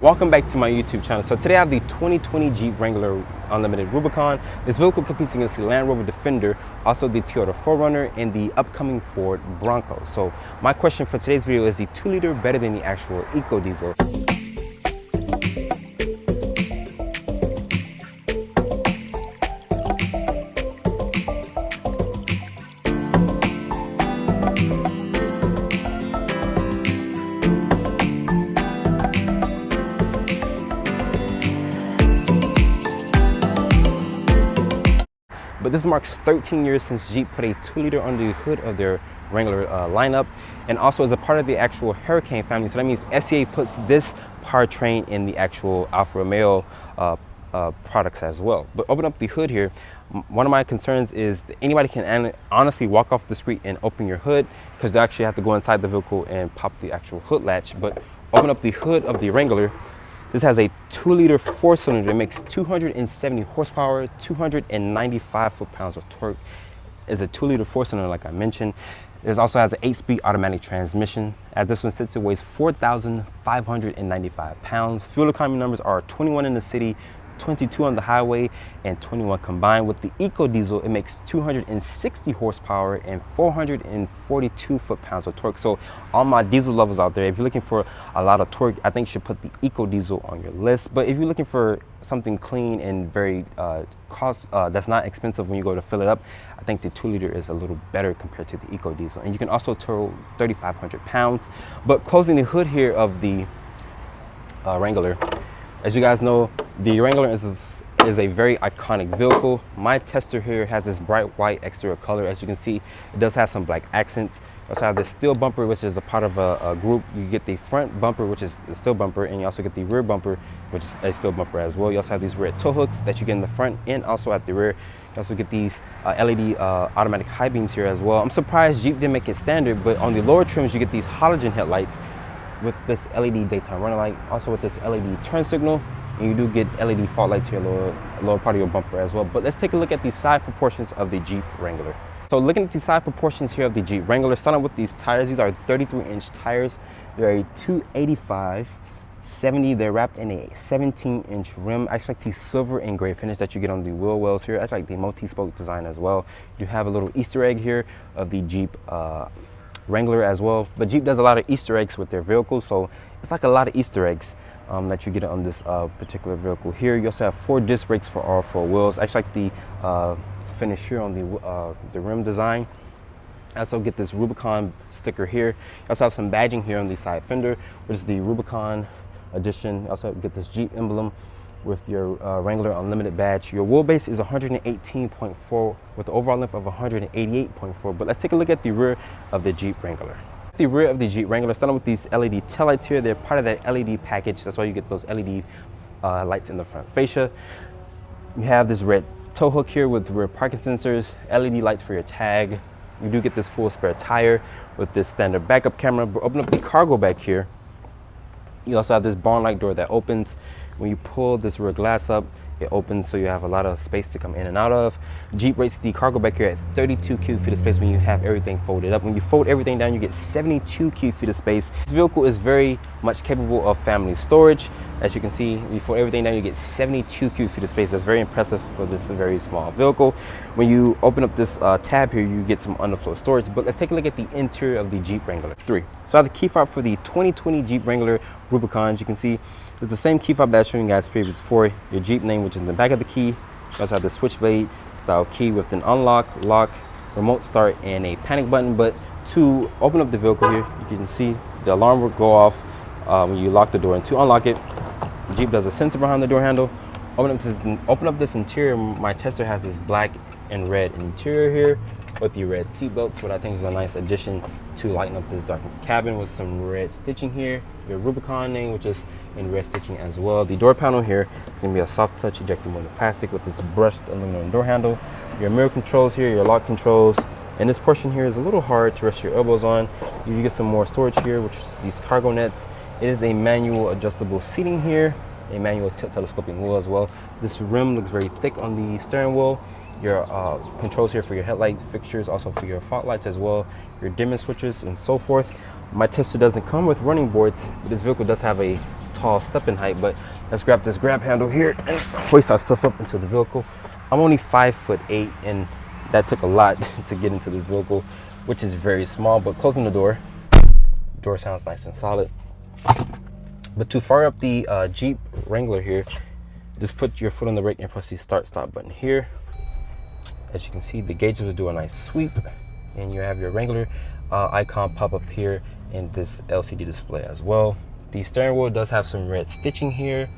Welcome back to my YouTube channel. So today I have the 2020 Jeep Wrangler Unlimited Rubicon. This vehicle competes against the Land Rover Defender, also the Toyota 4Runner, and the upcoming Ford Bronco. So my question for today's video is the 2-liter better than the actual EcoDiesel? But this marks 13 years since Jeep put a 2-liter under the hood of their Wrangler lineup, and also as a part of the actual Hurricane family. So that means FCA puts this powertrain in the actual Alfa Romeo products as well. But open up the hood here. One of my concerns is that anybody can honestly walk off the street and open your hood, because they actually have to go inside the vehicle and pop the actual hood latch. But open up the hood of the Wrangler. This has a 2-liter 4-cylinder that makes 270 horsepower, 295 foot-pounds of torque. It's a 2-liter 4-cylinder, like I mentioned. It also has an 8-speed automatic transmission. As this one sits, it weighs 4,595 pounds. Fuel economy numbers are 21 in the city, 22 on the highway, and 21 combined. With the EcoDiesel, it makes 260 horsepower and 442 foot-pounds of torque. So all my diesel lovers out there, if you're looking for a lot of torque, I think you should put the EcoDiesel on your list. But if you're looking for something clean and very that's not expensive when you go to fill it up, I think the 2-liter is a little better compared to the EcoDiesel. And you can also tow 3,500 pounds. But closing the hood here of the Wrangler, as you guys know, the Wrangler is a very iconic vehicle. My tester here has this bright white exterior color. As you can see, it does have some black accents. You also have this steel bumper, which is a part of a group. You get the front bumper, which is the steel bumper, and you also get the rear bumper, which is a steel bumper as well. You also have these red tow hooks that you get in the front and also at the rear. You also get these LED automatic high beams here as well. I'm surprised Jeep didn't make it standard, but on the lower trims, you get these halogen headlights with this LED daytime running light, also with this LED turn signal, and you do get LED fog lights here, lower part of your bumper as well. But let's take a look at the side proportions of the Jeep Wrangler. So looking at the side proportions here of the Jeep Wrangler, starting with these tires. These are 33-inch tires. They're a 285/70. They're wrapped in a 17-inch rim. I actually like the silver and gray finish that you get on the wheel wells here. I like the multi-spoke design as well. You have a little Easter egg here of the Jeep Wrangler as well. But Jeep does a lot of Easter eggs with their vehicles, so it's like a lot of Easter eggs that you get on this particular vehicle here. You also have 4 disc brakes for all 4 wheels. I actually like the finish here on the rim design. I also get this Rubicon sticker here. You also have some badging here on the side fender, which is the Rubicon edition. You also get this Jeep emblem with your Wrangler Unlimited badge. Your wheelbase is 118.4 with the overall length of 188.4. But let's take a look at the rear of the Jeep Wrangler. The rear of the Jeep Wrangler, starting with these LED taillights here. They're part of that LED package. That's why you get those LED lights in the front fascia. You have this red tow hook here with rear parking sensors, LED lights for your tag. You do get this full spare tire with this standard backup camera. But open up the cargo back here. You also have this barn light door that opens. When you pull this rear glass up, it opens, so you have a lot of space to come in and out of. Jeep rates the cargo back here at 32 cubic feet of space when you have everything folded up. When you fold everything down, you get 72 cubic feet of space. This vehicle is very much capable of family storage. As you can see, when you fold everything down, you get 72 cubic feet of space. That's very impressive for this very small vehicle. When you open up this tab here, you get some underfloor storage. But let's take a look at the interior of the Jeep Wrangler 3. So I have the key fob for the 2020 Jeep Wrangler Rubicon. As you can see, it's the same key fob that I showed you guys previously before. Your Jeep name, which is in the back of the key. You also have the switchblade style key with an unlock, lock, remote start, and a panic button. But to open up the vehicle here, you can see the alarm will go off when you lock the door. And to unlock it, Jeep does a sensor behind the door handle. Open up this interior. My tester has this black and red interior here with the red seat belts, what I think is a nice addition to lighten up this dark cabin with some red stitching here. Your Rubicon name, which is in red stitching as well. The door panel here is going to be a soft touch ejecting molded plastic with this brushed aluminum door handle. Your mirror controls here, your lock controls, and this portion here is a little hard to rest your elbows on. You get some more storage here, which is these cargo nets. It is a manual adjustable seating here, a manual tilt telescoping wheel as well. This rim looks very thick on the steering wheel. Your controls here for your headlight fixtures, also for your fog lights as well, your dimming switches and so forth. My tester doesn't come with running boards, but this vehicle does have a tall step in height, but let's grab this grab handle here and hoist ourselves up into the vehicle. I'm only 5'8", and that took a lot to get into this vehicle, which is very small. But closing the door sounds nice and solid. But to fire up the Jeep Wrangler here, just put your foot on the brake and press the start-stop button here. As you can see, the gauges will do a nice sweep, and you have your Wrangler icon pop up here in this LCD display as well. The steering wheel does have some red stitching here.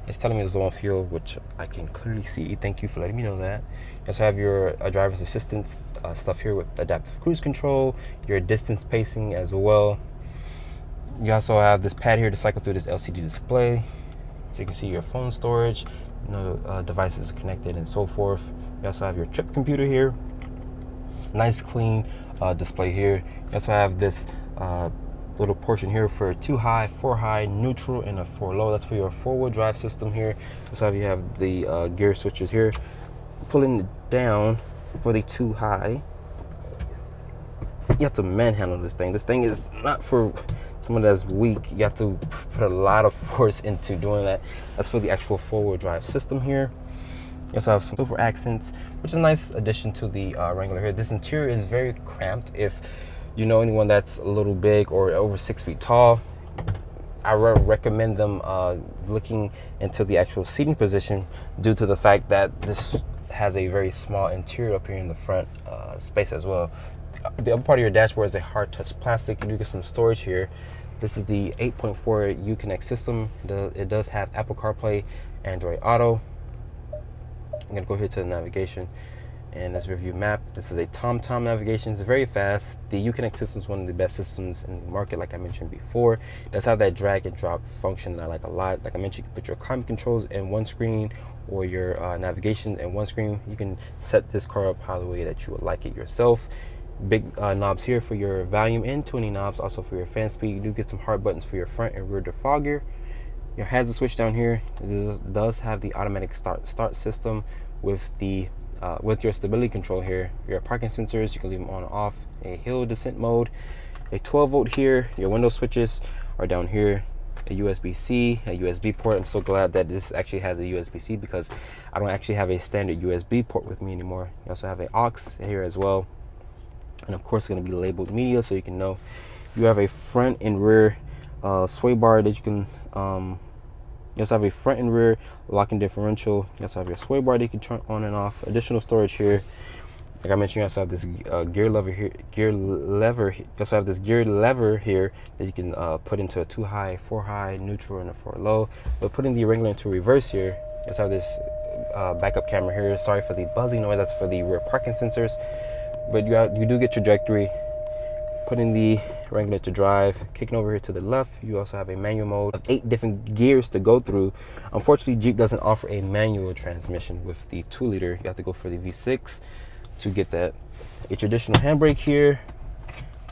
It's telling me it's low on fuel, which I can clearly see. Thank you for letting me know that. You also have your driver's assistance stuff here with adaptive cruise control, your distance pacing as well. You also have this pad here to cycle through this LCD display, so you can see your phone storage, devices connected and so forth. You also have your trip computer here. Nice clean display here. You also have this little portion here for 2 high, 4 high, neutral, and a 4 low. That's for your 4-wheel drive system here. So you have the gear switches here. Pulling it down for the 2 high, you have to manhandle this thing. This thing is not for someone that's weak. You have to put a lot of force into doing that. That's for the actual 4-wheel drive system here. You also have some silver accents, which is a nice addition to the Wrangler here. This interior is very cramped. If you know anyone that's a little big or over 6 feet tall, I recommend them looking into the actual seating position, due to the fact that this has a very small interior up here in the front space as well. The upper part of your dashboard is a hard touch plastic. You do get some storage here. This is the 8.4 Uconnect System. It does have Apple CarPlay, Android Auto. I'm gonna go here to the navigation and let's review map. This is a TomTom navigation. It's very fast. The Uconnect System is one of the best systems in the market, like I mentioned before. It does have that drag and drop function that I like a lot. Like I mentioned, you can put your climate controls in one screen or your navigation in one screen. You can set this car up how the way that you would like it yourself. Big knobs here for your volume and tuning knobs, also for your fan speed. You do get some hard buttons for your front and rear defogger. Your hazard switch down here does have the automatic start system with the with your stability control here. Your parking sensors, you can leave them on or off. A hill descent mode, a 12-volt here. Your window switches are down here. A USB-C, a USB port. I'm so glad that this actually has a USB-C, because I don't actually have a standard USB port with me anymore. You also have an aux here as well, and of course it's going to be labeled media, so you can know. You have a front and rear sway bar that you can you also have a front and rear locking differential. You also have your sway bar that you can turn on and off. Additional storage here. Like I mentioned, you also have this gear lever here. You also have this gear lever here that you can put into a 2 high, 4 high, neutral, and a 4 low. But putting the Wrangler into reverse here, you also have this backup camera here. Sorry for the buzzing noise. That's for the rear parking sensors. But you do get trajectory. Putting the Wrangler to drive, kicking over here to the left, you also have a manual mode of 8 different gears to go through. Unfortunately, Jeep doesn't offer a manual transmission with the 2-liter. You have to go for the V6 to get that. A traditional handbrake here,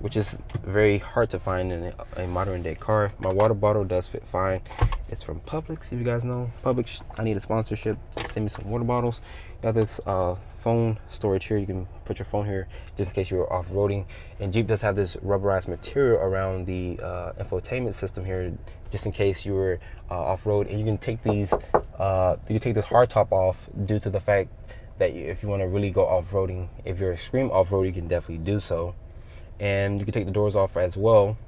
which is very hard to find in a modern day car. My water bottle does fit fine. It's from Publix, if you guys know. Publix, I need a sponsorship. Send me some water bottles. Got this phone storage here. You can put your phone here just in case you're off-roading. And Jeep does have this rubberized material around the infotainment system here, just in case you were off-road. And you can take these, you can take this hard top off due to the fact that if you want to really go off-roading, if you're extreme off-road, you can definitely do so. And you can take the doors off as well.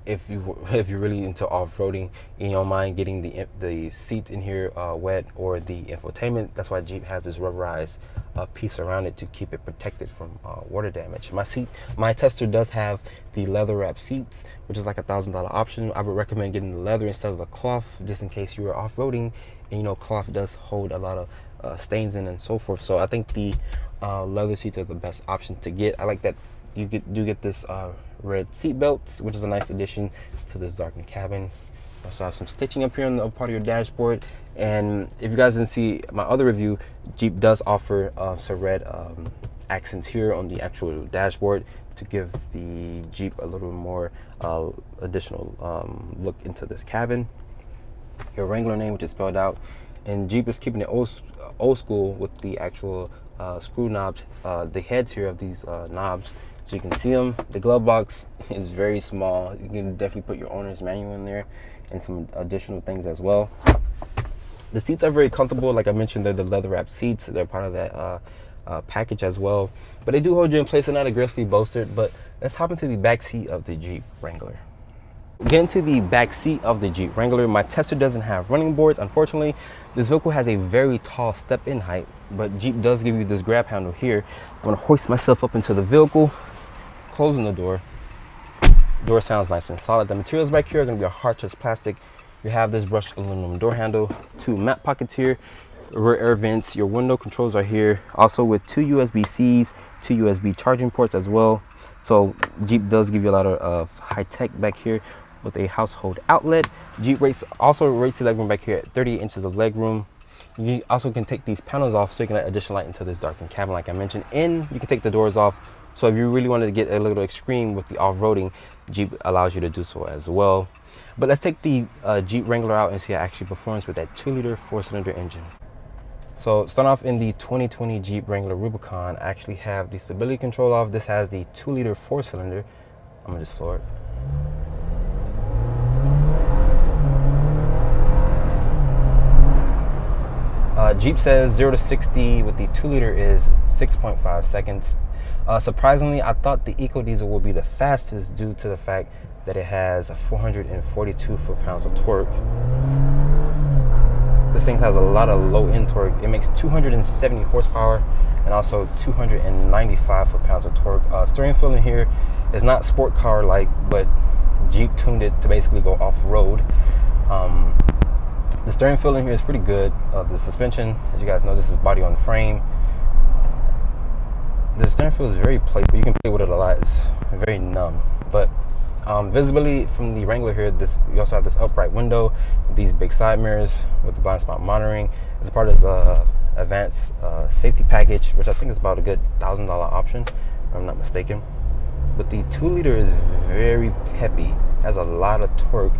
If you're really into off-roading and you don't mind getting the seats in here wet, or the infotainment, that's why Jeep has this rubberized piece around it to keep it protected from water damage. My Tester does have the leather wrap seats, which is like $1,000 option. I would recommend getting the leather instead of the cloth, just in case you are off-roading, and you know cloth does hold a lot of stains in and so forth. So I think the leather seats are the best option to get. I like that you do get this red seat belts, which is a nice addition to this darkened cabin. Also have some stitching up here on the upper part of your dashboard. And if you guys didn't see my other review, Jeep does offer some red accents here on the actual dashboard to give the Jeep a little more additional look into this cabin. Your Wrangler name, which is spelled out, and Jeep is keeping it old school with the actual screw knobs. The heads here of these knobs So you can see them. The glove box is very small. You can definitely put your owner's manual in there and some additional things as well. The seats are very comfortable. Like I mentioned, they're the leather wrap seats. They're part of that package as well. But they do hold you in place. They're not aggressively bolstered. But let's hop into the back seat of the Jeep Wrangler. Getting to the back seat of the Jeep Wrangler, my tester doesn't have running boards. Unfortunately, this vehicle has a very tall step-in height, but Jeep does give you this grab handle here. I'm gonna hoist myself up into the vehicle, closing the door. Door sounds nice and solid. The materials back here are gonna be a hard touch plastic. You have this brushed aluminum door handle, 2 map pockets here, rear air vents. Your window controls are here, also with 2 USB-Cs, 2 USB charging ports as well. So Jeep does give you a lot of high tech back here with a household outlet. Jeep also rates the legroom back here at 38 inches of legroom. You also can take these panels off so you can let additional light into this darkened cabin like I mentioned, and you can take the doors off. So if you really wanted to get a little extreme with the off-roading, Jeep allows you to do so as well. But let's take the Jeep Wrangler out and see how it actually performs with that 2-liter 4-cylinder engine. So starting off in the 2020 Jeep Wrangler Rubicon, I actually have the stability control off. This has the 2-liter 4-cylinder. I'm gonna just floor it. Jeep says 0 to 60 with the 2-liter is 6.5 seconds. Surprisingly, I thought the EcoDiesel would be the fastest due to the fact that it has 442 foot-pounds of torque. This thing has a lot of low-end torque. It makes 270 horsepower and also 295 foot-pounds of torque. Steering feel in here is not sport car-like, but Jeep tuned it to basically go off-road. The steering feel in here is pretty good. The suspension, as you guys know, this is body on frame. The steering feel is very playful. You can play with it a lot. It's very numb. But visibility from the Wrangler here, you also have this upright window, these big side mirrors with the blind spot monitoring. It's part of the advanced safety package, which I think is about a good $1,000 option, if I'm not mistaken. But the 2-liter is very peppy, has a lot of torque.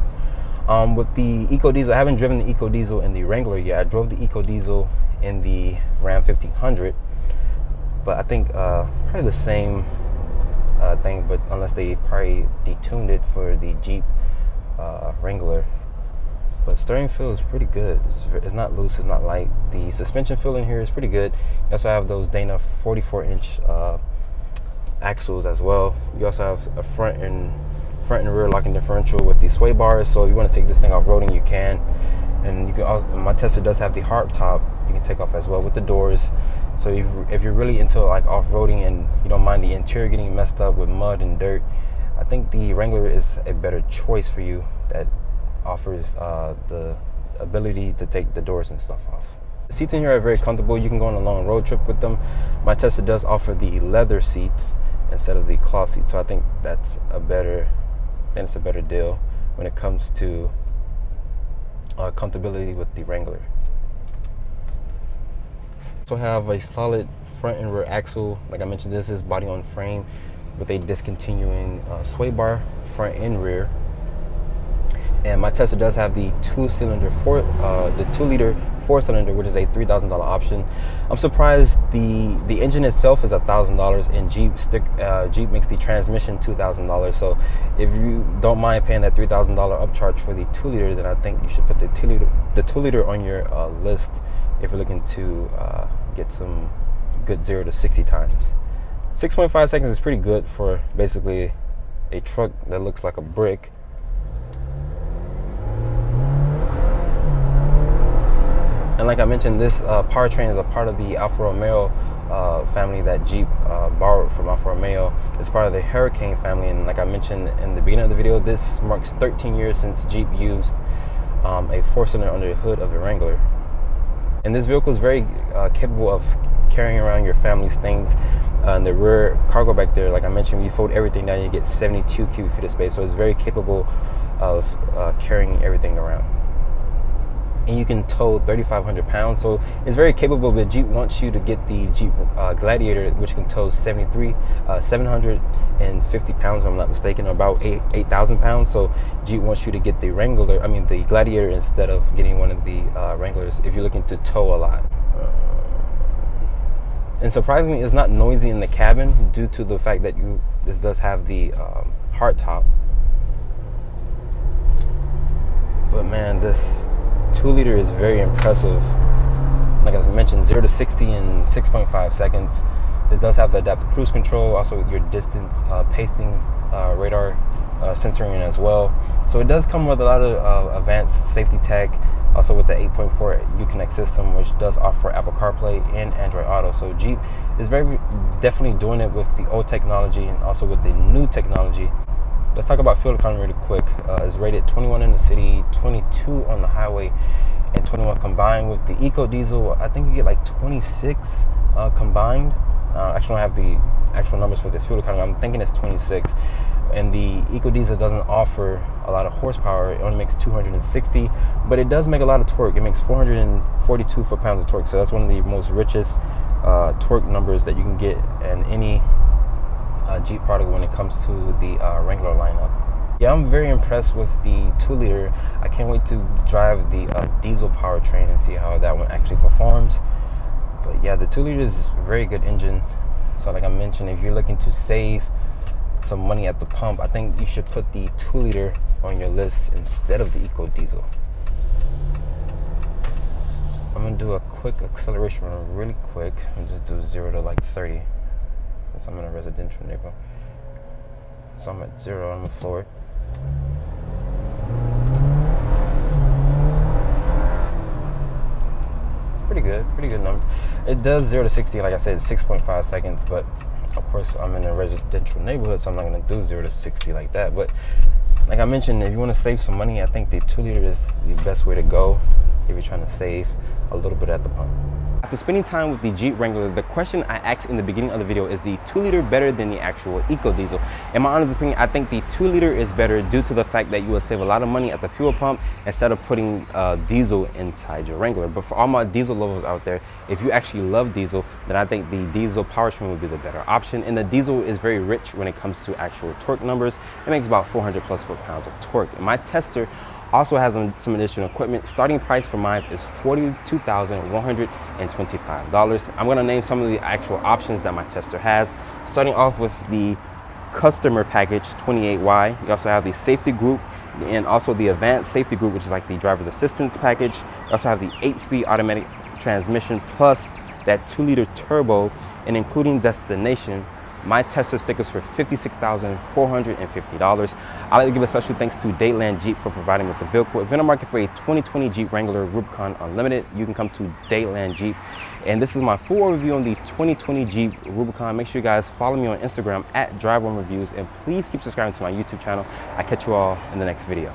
With the EcoDiesel, I haven't driven the EcoDiesel in the Wrangler yet. I drove the EcoDiesel in the Ram 1500, but I think probably the same thing, but unless they probably detuned it for the Jeep Wrangler. But steering feel is pretty good. It's not loose, it's not light. The suspension feel in here is pretty good. You also have those Dana 44-inch axles as well. You also have a front and rear locking differential with the sway bars, so if you want to take this thing off-roading, you can. And you can also, my tester does have the hard top you can take off as well with the doors. So if you're really into like off-roading and you don't mind the interior getting messed up with mud and dirt, I think the Wrangler is a better choice for you that offers the ability to take the doors and stuff off. The seats in here are very comfortable. You can go on a long road trip with them. My Tesla does offer the leather seats instead of the cloth seats, so I think that's a better deal when it comes to comfortability with the Wrangler. So I have a solid front and rear axle. Like I mentioned, this is body on frame with a discontinuing sway bar front and rear. And my Tesla does have the 2-liter 4-cylinder, which is a $3,000 option. I'm surprised the engine itself is $1,000, and Jeep makes the transmission $2,000. So if you don't mind paying that $3,000 upcharge for the 2-liter, then I think you should put the 2-liter on your list if you're looking to get some good 0 to 60 times. 6.5 seconds is pretty good for basically a truck that looks like a brick. And like I mentioned, this powertrain is a part of the Alfa Romeo family that Jeep borrowed from Alfa Romeo. It's part of the Hurricane family, and like I mentioned in the beginning of the video, this marks 13 years since Jeep used a 4-cylinder under the hood of the Wrangler. And this vehicle is very capable of carrying around your family's things. In the rear cargo back there, like I mentioned, when you fold everything down, you get 72 cubic feet of space, so it's very capable of carrying everything around. And you can tow 3,500 pounds, so it's very capable. The Jeep wants you to get the Jeep Gladiator, which can tow 750 pounds, if I'm not mistaken, or about 8,000 pounds. So Jeep wants you to get the the Gladiator, instead of getting one of the Wranglers if you're looking to tow a lot. And surprisingly, it's not noisy in the cabin due to the fact that this does have the hard top. But man, this 2-liter is very impressive. Like I mentioned, 0 to 60 in 6.5 seconds. This does have the adaptive cruise control, also your distance pasting radar sensoring as well. So it does come with a lot of advanced safety tech, also with the 8.4 Uconnect system, which does offer Apple CarPlay and Android Auto. So Jeep is definitely doing it with the old technology and also with the new technology. Let's talk about fuel economy really quick. It's rated 21 in the city, 22 on the highway, and 21 combined. With the EcoDiesel, I think you get like 26 combined. I actually don't have the actual numbers for the fuel economy. I'm thinking it's 26. And the EcoDiesel doesn't offer a lot of horsepower. It only makes 260, but it does make a lot of torque. It makes 442 foot-pounds of torque. So that's one of the most richest torque numbers that you can get in any Jeep product when it comes to the Wrangler lineup. Yeah, I'm very impressed with the 2-liter. I can't wait to drive the diesel powertrain and see how that one actually performs. But yeah, the 2-liter is a very good engine. So like I mentioned, if you're looking to save some money at the pump, I think you should put the 2-liter on your list instead of the EcoDiesel. I'm gonna do a quick acceleration run really quick and just do 0 to like 30 since I'm in a residential neighborhood. So I'm at 0 on the floor. Pretty good number. It does 0 to 60, like I said, 6.5 seconds, but of course I'm in a residential neighborhood, so I'm not gonna do 0 to 60 like that. But like I mentioned, if you want to save some money, I think the 2-liter is the best way to go if you're trying to save a little bit at the pump. After spending time with the Jeep Wrangler, the question I asked in the beginning of the video is the 2-liter better than the actual EcoDiesel? In my honest opinion, I think the 2-liter is better due to the fact that you will save a lot of money at the fuel pump instead of putting diesel inside your Wrangler. But for all my diesel lovers out there, if you actually love diesel, then I think the diesel powertrain would be the better option. And the diesel is very rich when it comes to actual torque numbers. It makes about 400 plus foot-pounds of torque. And my tester also has some additional equipment. Starting price for mine is $42,125. I'm gonna name some of the actual options that my tester has. Starting off with the customer package 28Y. You also have the safety group and also the advanced safety group, which is like the driver's assistance package. You also have the 8-speed automatic transmission plus that 2-liter turbo, and including destination. My tester stickers for $56,450. I'd like to give a special thanks to Dadeland Jeep for providing me with the vehicle. If you're in the market for a 2020 Jeep Wrangler Rubicon Unlimited, you can come to Dadeland Jeep. And this is my full review on the 2020 Jeep Rubicon. Make sure you guys follow me on Instagram at Drive1Reviews, and please keep subscribing to my YouTube channel. I'll catch you all in the next video.